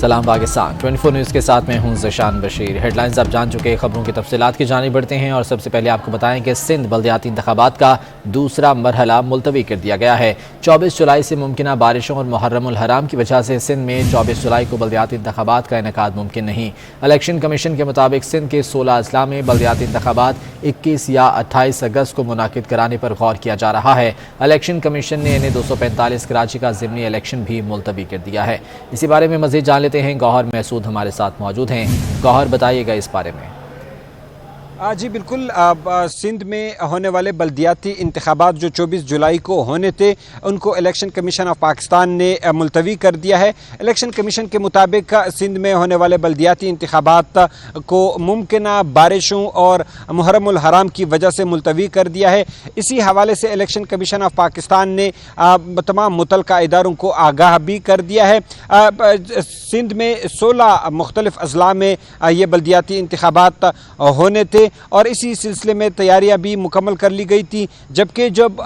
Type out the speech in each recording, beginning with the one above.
سلام پاکستان 24 نیوز کے ساتھ میں ہوں ذیشان بشیر۔ ہیڈ لائنز آپ جان چکے، خبروں کی تفصیلات کی جانب بڑھتے ہیں اور سب سے پہلے آپ کو بتائیں کہ سندھ بلدیاتی انتخابات کا دوسرا مرحلہ ملتوی کر دیا گیا ہے۔ 24 جولائی سے ممکنہ بارشوں اور محرم الحرام کی وجہ سے سندھ میں 24 جولائی کو بلدیاتی انتخابات کا انعقاد ممکن نہیں۔ الیکشن کمیشن کے مطابق سندھ کے 16 اضلاع میں بلدیاتی انتخابات 21 یا 28 اگست کو منعقد کرانے پر غور کیا جا رہا ہے۔ الیکشن کمیشن نے انہیں 245 کراچی کا ضمنی الیکشن بھی ملتوی کر دیا ہے۔ اسی بارے میں مزید جان لیتے ہیں، گوہر محسود ہمارے ساتھ موجود ہیں۔ گوہر، بتائیے گا اس بارے میں۔ جی بالکل، سندھ میں ہونے والے بلدیاتی انتخابات جو 24 جولائی کو ہونے تھے ان کو الیکشن کمیشن آف پاکستان نے ملتوی کر دیا ہے۔ الیکشن کمیشن کے مطابق سندھ میں ہونے والے بلدیاتی انتخابات کو ممکنہ بارشوں اور محرم الحرام کی وجہ سے ملتوی کر دیا ہے۔ اسی حوالے سے الیکشن کمیشن آف پاکستان نے تمام متعلقہ اداروں کو آگاہ بھی کر دیا ہے۔ سندھ میں 16 مختلف اضلاع میں یہ بلدیاتی انتخابات ہونے تھے اور اسی سلسلے میں تیاریاں بھی مکمل کر لی گئی تھی، جبکہ جب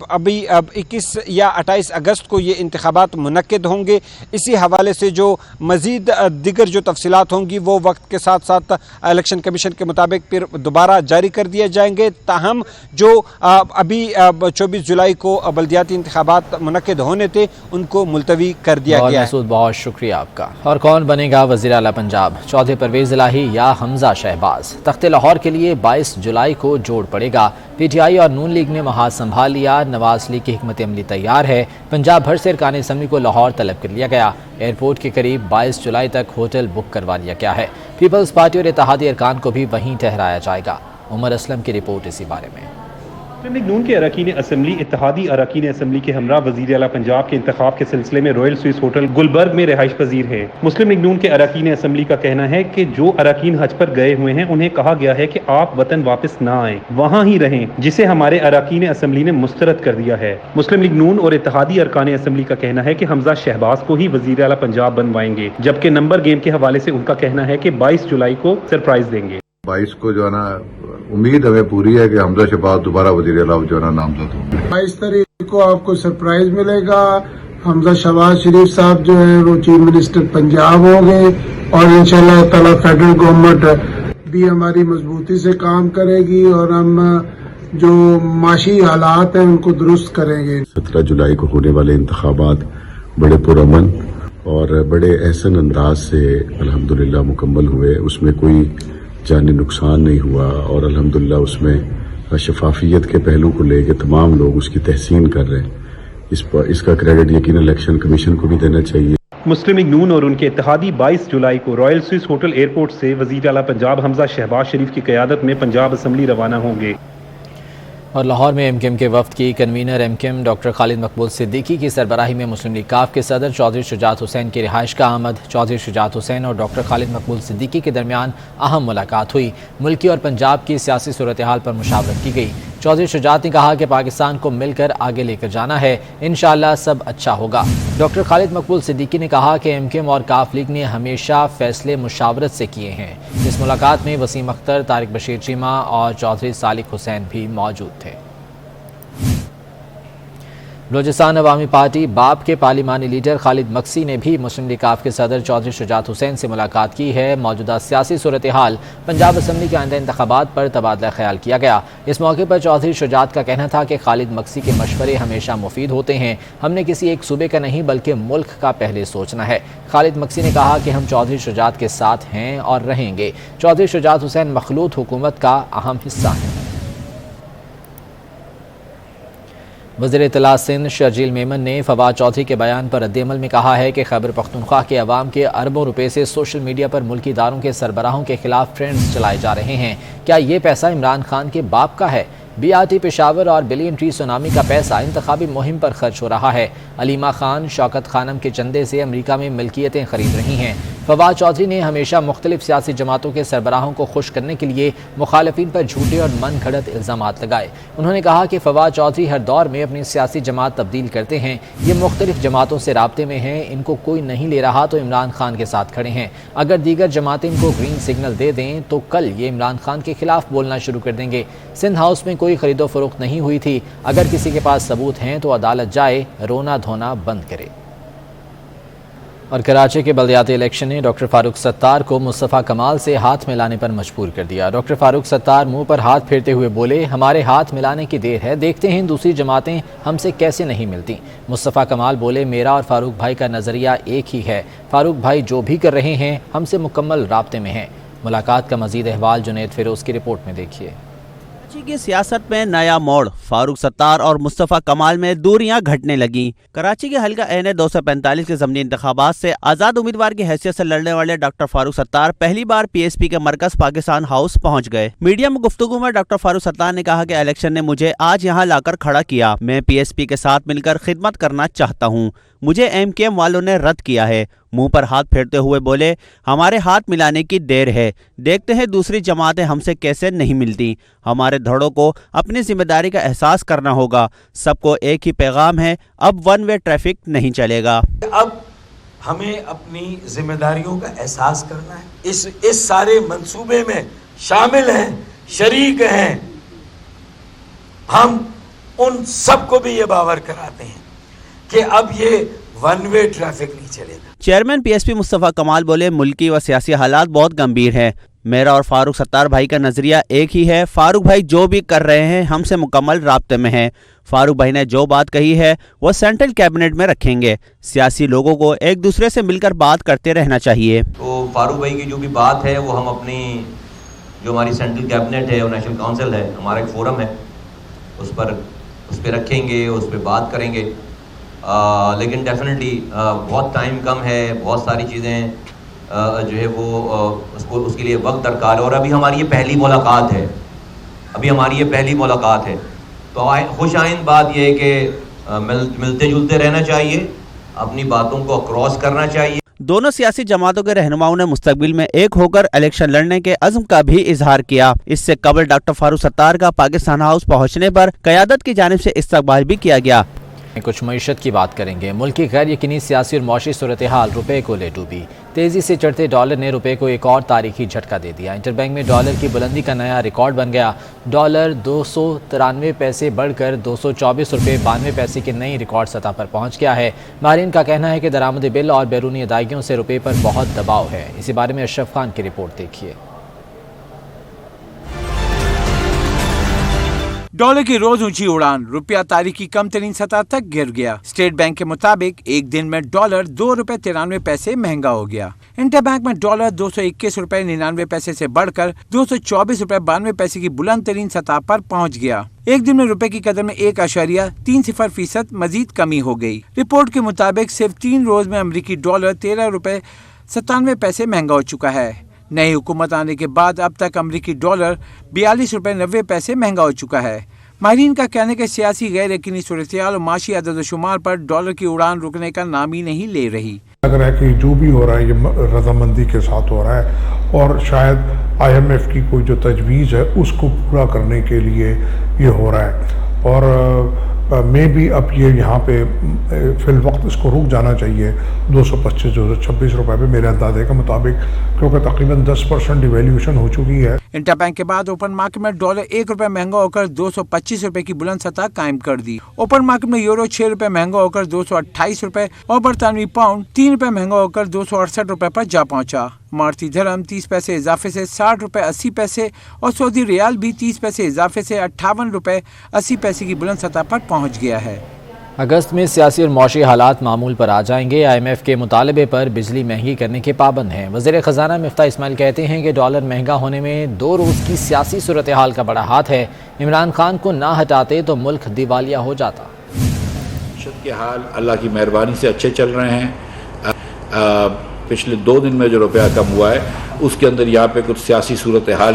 ابھی 21 یا 28 اگست کو یہ انتخابات منعقد ہوں گے۔ اسی حوالے سے جو مزید دیگر جو تفصیلات ہوں گی وہ وقت کے ساتھ ساتھ الیکشن کمیشن کے مطابق پھر دوبارہ جاری کر دیے جائیں گے۔ تاہم جو ابھی 24 جولائی کو بلدیاتی انتخابات منعقد ہونے تھے ان کو ملتوی کر دیا گیا ہے۔ بہت شکریہ آپ کا۔ اور کون بنے گا وزیر اعلیٰ پنجاب؟ چودھری پرویز الہی یا حمزہ شہباز؟ تخت لاہور کے لیے 22 جولائی کو جوڑ پڑے گا۔ پی ٹی آئی اور نون لیگ نے محاذ سنبھال لیا، نواز لیگ کی حکمت عملی تیار ہے۔ پنجاب بھر سے ارکان اسمبلی کو لاہور طلب کر لیا گیا۔ ایئرپورٹ کے قریب 22 جولائی تک ہوٹل بک کروا لیا گیا ہے۔ پیپلز پارٹی اور اتحادی ارکان کو بھی وہیں ٹھہرایا جائے گا۔ عمر اسلم کی رپورٹ اسی بارے میں۔ مسلم لیگ نون کے اراکین اسمبلی اتحادی اراکین اسمبلی کے ہمراہ وزیر اعلیٰ پنجاب کے انتخاب کے سلسلے میں رائل سوئس ہوٹل گلبرگ میں رہائش پذیر ہیں۔ مسلم لیگ نون کے اراکین اسمبلی کا کہنا ہے کہ جو اراکین حج پر گئے ہوئے ہیں انہیں کہا گیا ہے کہ آپ وطن واپس نہ آئیں، وہاں ہی رہیں، جسے ہمارے اراکین اسمبلی نے مسترد کر دیا ہے۔ مسلم لیگ نون اور اتحادی ارکان اسمبلی کا کہنا ہے کہ حمزہ شہباز کو ہی وزیر اعلیٰ پنجاب بنوائیں گے، جبکہ نمبر گیم کے حوالے سے ان کا کہنا ہے کہ 22 جولائی کو سرپرائز دیں گے۔ 22 کو جو ہے نا امید ہمیں پوری ہے کہ حمزہ شہباز دوبارہ وزیر اعلیٰ جو ہے نا نامزد ہوں گے۔ 22 تاریخ کو آپ کو سرپرائز ملے گا۔ حمزہ شہباز شریف صاحب جو ہے وہ چیف منسٹر پنجاب ہوں گے اور انشاءاللہ تعالی فیڈرل گورنمنٹ بھی ہماری مضبوطی سے کام کرے گی اور ہم جو معاشی حالات ہیں ان کو درست کریں گے۔ 17 جولائی کو ہونے والے انتخابات بڑے پرامن اور بڑے احسن انداز سے الحمدللہ مکمل ہوئے، اس میں کوئی جانی نقصان نہیں ہوا اور الحمدللہ اس میں شفافیت کے پہلو کو لے کے تمام لوگ اس کی تحسین کر رہے ہیں۔ اس کا کریڈٹ یقیناً الیکشن کمیشن کو بھی دینا چاہیے۔ مسلم لیگ نون اور ان کے اتحادی 22 جولائی کو رائل سوئس ہوٹل ایئرپورٹ سے وزیر اعلیٰ پنجاب حمزہ شہباز شریف کی قیادت میں پنجاب اسمبلی روانہ ہوں گے۔ اور لاہور میں ایم کیو ایم کے وفد کی convener M Q M doctor Khalid Maqbool Siddiqui کی سربراہی میں مسلم لیگ کاف کے صدر چودھری شجاعت حسین کی رہائش کا آمد۔ چودھری شجاعت حسین اور ڈاکٹر خالد مقبول صدیقی کے درمیان اہم ملاقات ہوئی۔ ملکی اور پنجاب کی سیاسی صورتحال پر مشاورت کی گئی۔ چودھری شجاعت نے کہا کہ پاکستان کو مل کر آگے لے کر جانا ہے، انشاءاللہ سب اچھا ہوگا۔ ڈاکٹر خالد مقبول صدیقی نے کہا کہ ایم کیو ایم اور کاف لیگ نے ہمیشہ فیصلے مشاورت سے کیے ہیں۔ اس ملاقات میں وسیم اختر، طارق بشیر چیمہ اور چودھری صالح حسین بھی موجود تھے۔ بلوچستان عوامی پارٹی باپ کے پارلیمانی لیڈر خالد مکسی نے بھی مسلم لیگ کاف کے صدر چودھری شجاعت حسین سے ملاقات کی ہے۔ موجودہ سیاسی صورتحال، پنجاب اسمبلی کے آئندہ انتخابات پر تبادلہ خیال کیا گیا۔ اس موقع پر چودھری شجاعت کا کہنا تھا کہ خالد مکسی کے مشورے ہمیشہ مفید ہوتے ہیں، ہم نے کسی ایک صوبے کا نہیں بلکہ ملک کا پہلے سوچنا ہے۔ خالد مکسی نے کہا کہ ہم چودھری شجاعت کے ساتھ ہیں اور رہیں گے۔ چودھری شجاعت حسین مخلوط حکومت کا اہم حصہ ہیں۔ وزیر اطلاع سندھ شرجیل میمن نے فواد چودھری کے بیان پر رد عمل میں کہا ہے کہ خیبر پختونخوا کے عوام کے اربوں روپے سے سوشل میڈیا پر ملکی اداروں کے سربراہوں کے خلاف ٹرینڈز چلائے جا رہے ہیں۔ کیا یہ پیسہ عمران خان کے باپ کا ہے؟ بی آر ٹی پشاور اور بلین ٹری سونامی کا پیسہ انتخابی مہم پر خرچ ہو رہا ہے۔ علیمہ خان شوکت خانم کے چندے سے امریکہ میں ملکیتیں خرید رہی ہیں۔ فواد چودھری نے ہمیشہ مختلف سیاسی جماعتوں کے سربراہوں کو خوش کرنے کے لیے مخالفین پر جھوٹے اور من گھڑت الزامات لگائے۔ انہوں نے کہا کہ فواد چودھری ہر دور میں اپنی سیاسی جماعت تبدیل کرتے ہیں، یہ مختلف جماعتوں سے رابطے میں ہیں، ان کو کوئی نہیں لے رہا تو عمران خان کے ساتھ کھڑے ہیں۔ اگر دیگر جماعتیں ان کو گرین سگنل دے دیں تو کل یہ عمران خان کے خلاف بولنا شروع کر دیں گے۔ سندھ ہاؤس میں کوئی خرید و فروخت نہیں ہوئی تھی، اگر کسی کے پاس ثبوت ہیں تو عدالت جائے، رونا دھونا بند کرے۔ اور کراچی کے بلدیاتی الیکشن نے ڈاکٹر فاروق ستار کو مصطفیٰ کمال سے ہاتھ ملانے پر مجبور کر دیا۔ ڈاکٹر فاروق ستار منہ پر ہاتھ پھیرتے ہوئے بولے، ہمارے ہاتھ ملانے کی دیر ہے، دیکھتے ہیں دوسری جماعتیں ہم سے کیسے نہیں ملتی۔ مصطفیٰ کمال بولے، میرا اور فاروق بھائی کا نظریہ ایک ہی ہے، فاروق بھائی جو بھی کر رہے ہیں ہم سے مکمل رابطے میں ہیں۔ ملاقات کا مزید احوال جنید فیروز کی رپورٹ میں دیکھیے۔ کراچی کی سیاست میں نیا موڑ، فاروق ستار اور مصطفیٰ کمال میں دوریاں گھٹنے لگیں۔ کراچی کے حلقہ این 245 کے ضمنی انتخابات سے آزاد امیدوار کی حیثیت سے لڑنے والے ڈاکٹر فاروق ستار پہلی بار پی ایس پی کے مرکز پاکستان ہاؤس پہنچ گئے۔ میڈیا میں گفتگو میں ڈاکٹر فاروق ستار نے کہا کہ الیکشن نے مجھے آج یہاں لا کر کھڑا کیا، میں پی ایس پی کے ساتھ مل کر خدمت کرنا چاہتا ہوں، مجھے ایم کے ایم والوں نے رد کیا ہے۔ منہ پر ہاتھ پھیرتے ہوئے بولے، ہمارے ہاتھ ملانے کی دیر ہے، دیکھتے ہیں دوسری جماعتیں ہم سے کیسے نہیں ملتی۔ ہمارے دھڑوں کو اپنی ذمہ داری کا احساس کرنا ہوگا، سب کو ایک ہی پیغام ہے، اب ون وے ٹریفک نہیں چلے گا۔ اب ہمیں اپنی ذمہ داریوں کا احساس کرنا ہے، اس سارے منصوبے میں شامل ہیں، شریک ہیں۔ ہم ان سب کو بھی یہ باور کراتے ہیں کہ اب یہ ون وے ٹریفک نہیں چلے گا۔ چیئرمین پی ایس پی مصطفیٰ کمال بولے، ملکی و سیاسی حالات بہت گمبھیر ہیں، میرا اور فاروق ستار بھائی کا نظریہ ایک ہی ہے، فاروق بھائی جو بھی کر رہے ہیں ہم سے مکمل رابطے میں ہیں۔ فاروق بھائی نے جو بات کہی ہے وہ سینٹرل کیبنٹ میں رکھیں گے، سیاسی لوگوں کو ایک دوسرے سے مل کر بات کرتے رہنا چاہیے۔ تو فاروق بھائی کی جو بھی بات ہے وہ ہم اپنی جو ہماری سینٹرل کیبنٹ ہے اور نیشنل کونسل ہے، ہمارا ایک فورم ہے، اس پہ رکھیں گے، اس پہ بات کریں گے۔ لیکن ڈیفینیٹلی بہت ٹائم کم ہے، بہت ساری چیزیں جو ہے وہ اس کے لیے وقت درکار ہے، اور ابھی ہماری یہ پہلی ملاقات ہے، تو خوش آئند بات یہ ہے کہ ملتے جلتے رہنا چاہیے، اپنی باتوں کو کراس کرنا چاہیے۔ دونوں سیاسی جماعتوں کے رہنماؤں نے مستقبل میں ایک ہو کر الیکشن لڑنے کے عزم کا بھی اظہار کیا۔ اس سے قبل ڈاکٹر فاروق ستار کا پاکستان ہاؤس پہنچنے پر قیادت کی جانب سے استقبال بھی کیا گیا۔ کچھ معیشت کی بات کریں گے۔ ملک کی غیر یقینی سیاسی اور معاشی صورتحال روپے کو لے ڈوبی۔ تیزی سے چڑھتے ڈالر نے روپے کو ایک اور تاریخی جھٹکا دے دیا۔ انٹر بینک میں ڈالر کی بلندی کا نیا ریکارڈ بن گیا۔ ڈالر 293 پیسے بڑھ کر 224 روپے 92 پیسے کی نئی ریکارڈ سطح پر پہنچ گیا ہے۔ ماہرین کا کہنا ہے کہ درآمد بل اور بیرونی ادائیگیوں سے روپے پر بہت دباؤ ہے۔ اسی بارے میں اشرف خان کی رپورٹ دیکھیے۔ ڈالر کی روز اونچی اڑان، روپیہ تاریخی کم ترین سطح تک گر گیا۔ اسٹیٹ بینک کے مطابق ایک دن میں ڈالر 2 روپے 93 پیسے مہنگا ہو گیا۔ انٹر بینک میں ڈالر 221 روپے 99 پیسے سے بڑھ کر 224 روپے 92 پیسے کی بلند ترین سطح پر پہنچ گیا۔ ایک دن میں روپے کی قدر میں 1.30% مزید کمی ہو گئی۔ رپورٹ کے مطابق صرف 3 روز میں امریکی ڈالر 13 روپے 97 پیسے مہنگا ہو چکا ہے۔ نئی حکومت آنے کے بعد اب تک امریکی ڈالر 42 روپے 90 پیسے مہنگا ہو چکا ہے۔ ماہرین کا کہنا ہے کہ سیاسی غیر یقینی صورتحال اور معاشی عدد و شمار پر ڈالر کی اڑان رکنے کا نام ہی نہیں لے رہی۔ لگ رہا ہے کہ جو بھی ہو رہا ہے یہ رضامندی کے ساتھ ہو رہا ہے، اور شاید آئی ایم ایف کی کوئی جو تجویز ہے اس کو پورا کرنے کے لیے یہ ہو رہا ہے، اور میں بھی اب یہ یہاں پہ فی الوقت اس کو رک جانا چاہیے 225-226 روپے پہ میرے اندازے کے مطابق، کیونکہ تقریباً 10% ڈیویلیوشن ہو چکی ہے۔ انٹر بینک کے بعد اوپن مارکیٹ میں ڈالر 1 روپے مہنگا ہو کر 225 روپے کی بلند سطح قائم کر دی۔ اوپن مارکیٹ میں یورو 6 روپے مہنگا ہو کر 228 روپے اور برطانوی پاؤنڈ 3 روپے مہنگا ہو کر 268 روپے پر جا پہنچا۔ امارتی درہم 30 پیسے اضافے سے 60 روپے 80 پیسے اور سعودی ریال بھی 30 پیسے اضافے سے 58 روپے 80 پیسے کی بلند سطح پر پہنچ گیا ہے۔ اگست میں سیاسی اور معاشی حالات معمول پر آ جائیں گے۔ آئی ایم ایف کے مطالبے پر بجلی مہنگی کرنے کے پابند ہیں۔ وزیر خزانہ مفتاح اسماعیل کہتے ہیں کہ ڈالر مہنگا ہونے میں 2 روز کی سیاسی صورتحال کا بڑا ہاتھ ہے۔ عمران خان کو نہ ہٹاتے تو ملک دیوالیہ ہو جاتا۔ معیشت کے حال اللہ کی مہربانی سے اچھے چل رہے ہیں۔ پچھلے 2 دن میں جو روپیہ کم ہوا ہے اس کے اندر یہاں پہ کچھ سیاسی صورتحال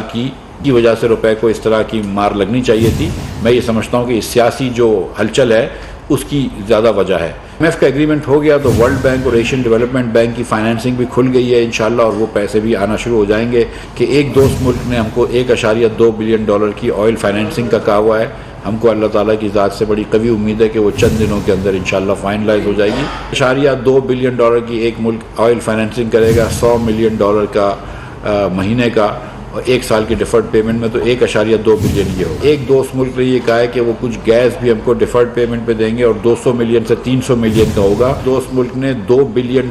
کی وجہ سے روپے کو اس طرح کی مار لگنی چاہیے تھی۔ میں یہ سمجھتا ہوں کہ اس سیاسی جو ہلچل ہے اس کی زیادہ وجہ ہے۔ ایم ایف کا ایگریمنٹ ہو گیا تو ورلڈ بینک اور ایشین ڈیولپمنٹ بینک کی فائنینسنگ بھی کھل گئی ہے انشاءاللہ، اور وہ پیسے بھی آنا شروع ہو جائیں گے۔ کہ ایک دوست ملک نے ہم کو 1.2 بلین ڈالر کی آئل فائنینسنگ کا کہا ہوا ہے، ہم کو اللہ تعالیٰ کی ذات سے بڑی قوی امید ہے کہ وہ چند دنوں کے اندر انشاءاللہ فائنلائز ہو جائے گی۔ 1.2 بلین ڈالر کی ایک ملک آئل فائنینسنگ کرے گا، $100 ملین کا مہینے کا، اور 1 سال کی ڈیفرڈ پیمنٹ میں تو 1.2 بلین یہ ہوگا. ایک دوست ملک نے یہ کہا ہے کہ وہ کچھ گیس بھی ہم کو ڈیفرڈ پیمنٹ پہ دیں گے اور 200 ملین سے 300 ملین کا ہوگا. دوست ملک نے $2 بلین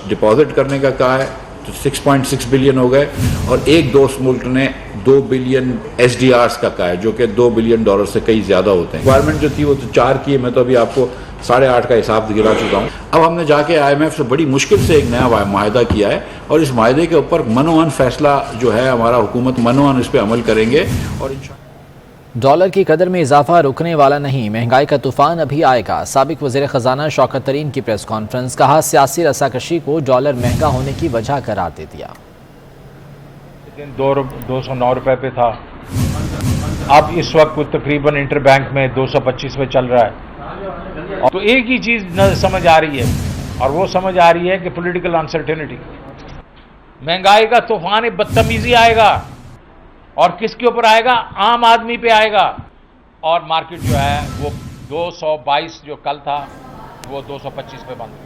ڈپازٹ کرنے کا کہا ہے تو 6.6 بلین ہو گئے, اور ایک دوست ملک نے 2 بلین SDRs کا کہا ہے جو کہ $2 بلین سے کئی زیادہ ہوتے ہیں. ریکوائرمنٹ جو تھی وہ تو 4 کی ہے, میں تو ابھی آپ کو 8.5 کا حساب گرا چکا ہوں. اب ہم نے جا کے IMF سے بڑی مشکل سے ایک نیا معاہدہ کیا ہے, اور اس معاہدے کے اوپر منوان فیصلہ جو ہے ہمارا حکومت منوان اس پہ عمل کریں گے. اور ڈالر کی قدر میں اضافہ رکنے والا نہیں, مہنگائی کا طوفان ابھی آئے گا. سابق وزیر خزانہ شوکت طرین کی پریس کانفرنس, کہا سیاسی رساکشی کو ڈالر مہنگا ہونے کی وجہ قرار دے دیا. 209 روپے پہ تھا, اب اس وقت تقریباً انٹر بینک میں 225 پہ چل رہا ہے. تو ایک ہی چیز سمجھ آ رہی ہے, اور وہ سمجھ آ رہی ہے کہ پولیٹیکل انسرٹینٹی, مہنگائی کا طوفان بدتمیزی آئے گا, اور کس کے اوپر آئے گا؟ عام آدمی پہ آئے گا. اور مارکیٹ جو ہے وہ 222 جو کل تھا وہ 225 پہ بند.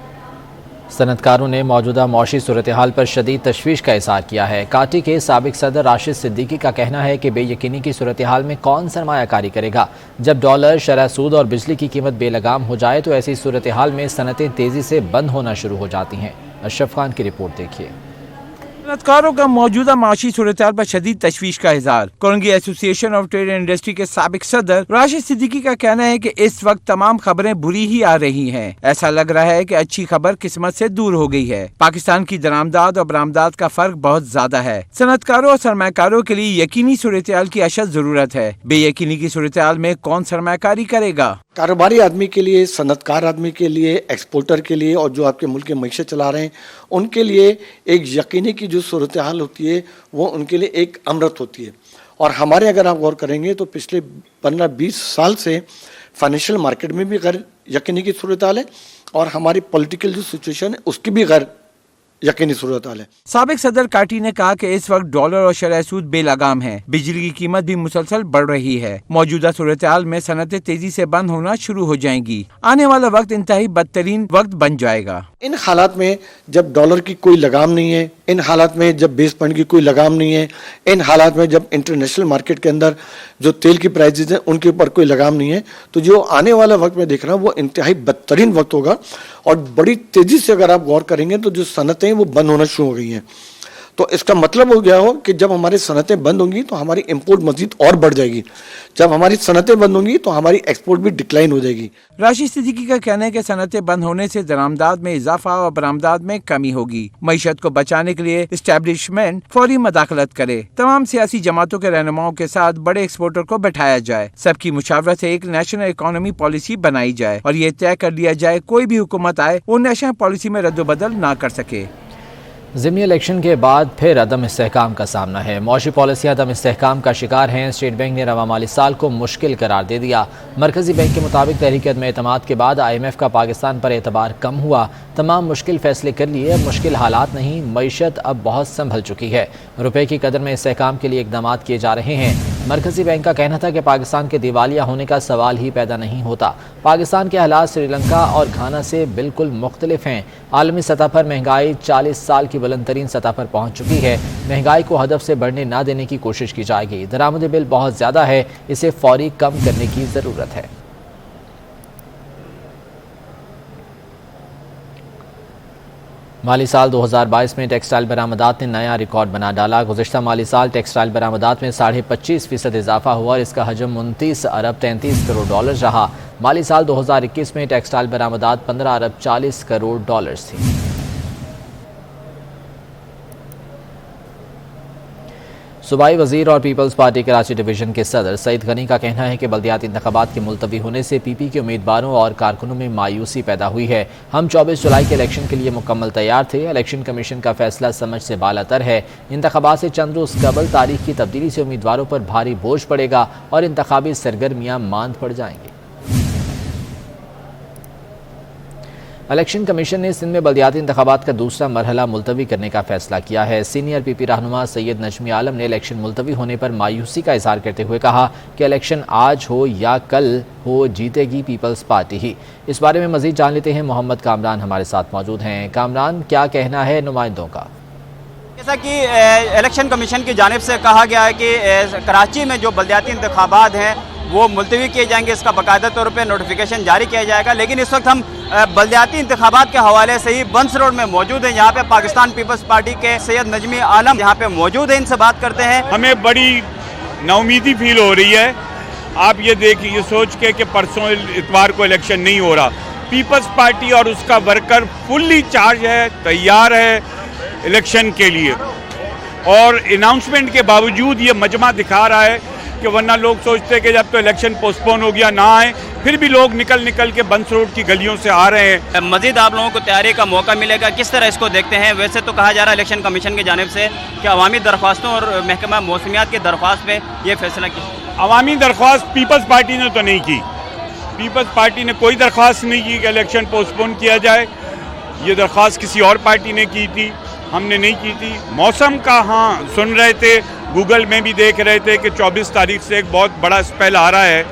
صنعتکاروں نے موجودہ معاشی صورتحال پر شدید تشویش کا اظہار کیا ہے. کاٹی کے سابق صدر راشد صدیقی کا کہنا ہے کہ بے یقینی کی صورتحال میں کون سرمایہ کاری کرے گا؟ جب ڈالر، شرح سود اور بجلی کی قیمت بے لگام ہو جائے تو ایسی صورتحال میں صنعتیں تیزی سے بند ہونا شروع ہو جاتی ہیں. اشرف خان کی رپورٹ دیکھیے. صنعتکاروں کا موجودہ معاشی صورتحال پر شدید تشویش کا اظہار. کونگی ایسوسی ایشن آف ٹریڈ اینڈ انڈسٹری کے سابق صدر راشد صدیقی کا کہنا ہے کہ اس وقت تمام خبریں بری ہی آ رہی ہیں. ایسا لگ رہا ہے کہ اچھی خبر قسمت سے دور ہو گئی ہے. پاکستان کی درآمدات اور برآمدات کا فرق بہت زیادہ ہے. صنعتکاروں اور سرمایہ کاروں کے لیے یقینی صورتحال کی اشد ضرورت ہے. بے یقینی کی صورتحال میں کون سرمایہ کاری کرے گا؟ کاروباری آدمی کے لیے، صنعتکار آدمی کے لیے، ایکسپورٹر کے لیے، اور جو آپ کے ملک کی معیشت چلا رہے ہیں ان کے لیے ایک یقینی کی جو صورتحال ہوتی ہے وہ ان کے لیے ایک امرت ہوتی ہے. اور ہمارے اگر آپ غور کریں گے تو پچھلے 15-20 سال سے فائنینشیل مارکیٹ میں بھی غیر یقینی کی صورتحال ہے، اور ہماری پولیٹیکل جو سچویشن ہے اس کی بھی غیر یقینی صورتحال ہے. سابق صدر کاٹی نے کہا کہ اس وقت ڈالر اور شرح سود بے لگام ہے. بجلی کی قیمت بھی مسلسل بڑھ رہی ہے. موجودہ صورتحال میں صنعتیں تیزی سے بند ہونا شروع ہو جائیں گی. آنے والا وقت انتہائی بدترین وقت بن جائے گا. ان حالات میں جب ڈالر کی کوئی لگام نہیں ہے، ان حالات میں جب بیس پوائنٹ کی کوئی لگام نہیں ہے، ان حالات میں جب انٹرنیشنل مارکیٹ کے اندر جو تیل کی پرائزز ہیں ان کے اوپر کوئی لگام نہیں ہے، تو جو آنے والا وقت میں دیکھ رہا ہوں وہ انتہائی بدترین وقت ہوگا. اور بڑی تیزی سے اگر آپ غور کریں گے تو جو صنعتیں وہ بند ہونا شروع ہو گئی ہیں. تو اس کا مطلب ہو گیا ہو کہ جب ہماری صنعتیں بند ہوں گی تو ہماری امپورٹ مزید اور بڑھ جائے گی. جب ہماری صنعتیں بند ہوں گی تو ہماری ایکسپورٹ بھی ڈکلائن ہو جائے گی. راشد صدیقی کا کہنا ہے کہ صنعتیں بند ہونے سے درآمدات میں اضافہ اور برآمدات میں کمی ہوگی. معیشت کو بچانے کے لیے اسٹیبلشمنٹ فوری مداخلت کرے. تمام سیاسی جماعتوں کے رہنماؤں کے ساتھ بڑے ایکسپورٹر کو بٹھایا جائے. سب کی مشاورت سے ایک نیشنل اکانومی پالیسی بنائی جائے اور یہ طے کر لیا جائے کوئی بھی حکومت آئے وہ نیشنل پالیسی میں رد و بدل نہ کر سکے. ضمنی الیکشن کے بعد پھر عدم استحکام کا سامنا ہے. معاشی پالیسی عدم استحکام کا شکار ہیں. اسٹیٹ بینک نے رواں مالی سال کو مشکل قرار دے دیا. مرکزی بینک کے مطابق تحریک عدم اعتماد کے بعد IMF کا پاکستان پر اعتبار کم ہوا. تمام مشکل فیصلے کر لیے، اب مشکل حالات نہیں، معیشت اب بہت سنبھل چکی ہے. روپے کی قدر میں استحکام کے لیے اقدامات کیے جا رہے ہیں. مرکزی بینک کا کہنا تھا کہ پاکستان کے دیوالیہ ہونے کا سوال ہی پیدا نہیں ہوتا. پاکستان کے حالات سری لنکا اور گھانا سے بالکل مختلف ہیں. عالمی سطح پر مہنگائی 40 سال کی بلند ترین سطح پر پہنچ چکی ہے. مہنگائی کو ہدف سے بڑھنے نہ دینے کی کوشش کی جائے گی. درآمد بل بہت زیادہ ہے، اسے فوری کم کرنے کی ضرورت ہے. مالی سال 2022 میں ٹیکسٹائل برآمدات نے نیا ریکارڈ بنا ڈالا. گزشتہ مالی سال ٹیکسٹائل برآمدات میں 25.5% اضافہ ہوا اور اس کا حجم 29 ارب 33 کروڑ ڈالر رہا. مالی سال 2021 میں ٹیکسٹائل برآمدات 15 ارب 40 کروڑ ڈالرز تھی. صوبائی وزیر اور پیپلز پارٹی کراچی ڈویژن کے صدر سعید غنی کا کہنا ہے کہ بلدیاتی انتخابات کے ملتوی ہونے سے PP کے امیدواروں اور کارکنوں میں مایوسی پیدا ہوئی ہے. ہم 24 جولائی کے الیکشن کے لیے مکمل تیار تھے. الیکشن کمیشن کا فیصلہ سمجھ سے بالاتر ہے. انتخابات سے چند روز قبل تاریخ کی تبدیلی سے امیدواروں پر بھاری بوجھ پڑے گا اور انتخابی سرگرمیاں ماند پڑ جائیں گی. الیکشن کمیشن نے سندھ میں بلدیاتی انتخابات کا دوسرا مرحلہ ملتوی کرنے کا فیصلہ کیا ہے. سینئر PP رہنما سید نجمی عالم نے الیکشن ملتوی ہونے پر مایوسی کا اظہار کرتے ہوئے کہا کہ الیکشن آج ہو یا کل ہو جیتے گی پیپلز پارٹی ہی. اس بارے میں مزید جان لیتے ہیں. محمد کامران ہمارے ساتھ موجود ہیں. کامران، کیا کہنا ہے نمائندوں کا؟ جیسا کہ الیکشن کمیشن کی جانب سے کہا گیا ہے کہ کراچی میں جو بلدیاتی انتخابات ہیں وہ ملتوی کیے جائیں گے، اس کا باقاعدہ طور پہ نوٹیفیکیشن جاری کیا جائے گا، لیکن اس وقت ہم بلدیاتی انتخابات کے حوالے سے ہی بنس روڈ میں موجود ہیں۔ یہاں پہ پاکستان پیپلز پارٹی کے سید نجمی عالم یہاں پہ موجود ہیں، ان سے بات کرتے ہیں۔ ہمیں بڑی ناامیدی فیل ہو رہی ہے، آپ یہ دیکھیں، یہ سوچ کے کہ پرسوں اتوار کو الیکشن نہیں ہو رہا، پیپلز پارٹی اور اس کا ورکر فلی چارج ہے، تیار ہے الیکشن کے لیے، اور اناؤنسمنٹ کے باوجود یہ مجمع دکھا رہا ہے کہ ورنہ لوگ سوچتے کہ جب تو الیکشن پوسٹپون ہو گیا نہ آئیں، پھر بھی لوگ نکل کے بنس روڈ کی گلیوں سے آ رہے ہیں۔ مزید آپ لوگوں کو تیاری کا موقع ملے گا، کس طرح اس کو دیکھتے ہیں؟ ویسے تو کہا جا رہا ہے الیکشن کمیشن کی جانب سے کہ عوامی درخواستوں اور محکمہ موسمیات کی درخواست پہ یہ فیصلہ کیا؟ عوامی درخواست پیپلز پارٹی نے تو نہیں کی، پیپلز پارٹی نے کوئی درخواست نہیں کی کہ الیکشن پوسٹپون کیا جائے، یہ درخواست کسی اور پارٹی نے کی تھی، ہم نے نہیں کی تھی۔ موسم کا ہاں سن رہے تھے، گوگل میں بھی دیکھ رہے تھے کہ 24 تاریخ سے ایک بہت بڑا اسپیل آ رہا ہے،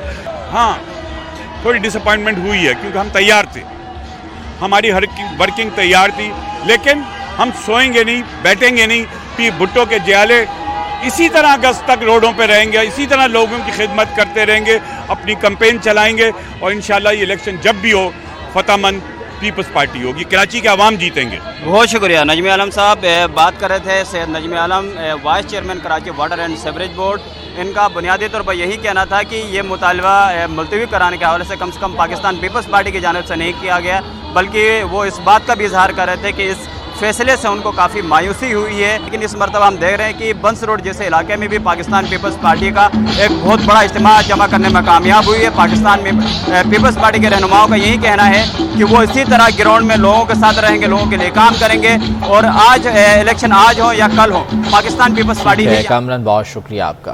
ہاں تھوڑی ڈس اپوائنٹمنٹ ہوئی ہے کیونکہ ہم تیار تھے، ہماری ہر ورکنگ تیار تھی، لیکن ہم سوئیں گے نہیں، بیٹھیں گے نہیں، پھر بھٹو کے جیالے اسی طرح اگست تک روڈوں پہ رہیں گے، اسی طرح لوگوں کی خدمت کرتے رہیں گے، اپنی کمپین چلائیں گے، اور انشاءاللہ یہ الیکشن جب بھی ہو فتح مند پیپلز پارٹی ہوگی، کراچی کے عوام جیتیں گے۔ بہت شکریہ نجمی عالم صاحب، بات کر رہے تھے Syed Najmi Alam, vice chairman Karachi water and sewerage board. ان کا بنیادی طور پر یہی کہنا تھا کہ یہ مطالبہ ملتوی کرانے کے حوالے سے کم پاکستان پیپلز پارٹی کی جانب سے نہیں کیا گیا، بلکہ وہ اس بات کا بھی اظہار کر رہے تھے کہ اس فیصلے سے ان کو کافی مایوسی ہوئی ہے، لیکن اس مرتبہ ہم دیکھ رہے ہیں کہ بنس روڈ جیسے علاقے میں بھی پاکستان پیپلز پارٹی کا ایک بہت بڑا اجتماع جمع کرنے میں کامیاب ہوئی ہے۔ پاکستان میں پیپلز پارٹی کے رہنماؤں کا یہی کہنا ہے کہ وہ اسی طرح گراؤنڈ میں لوگوں کے ساتھ رہیں گے، لوگوں کے لیے کام کریں گے، اور آج الیکشن آج ہو یا کل ہو، پاکستان پیپلز پارٹی کامران بہت شکریہ آپ کا۔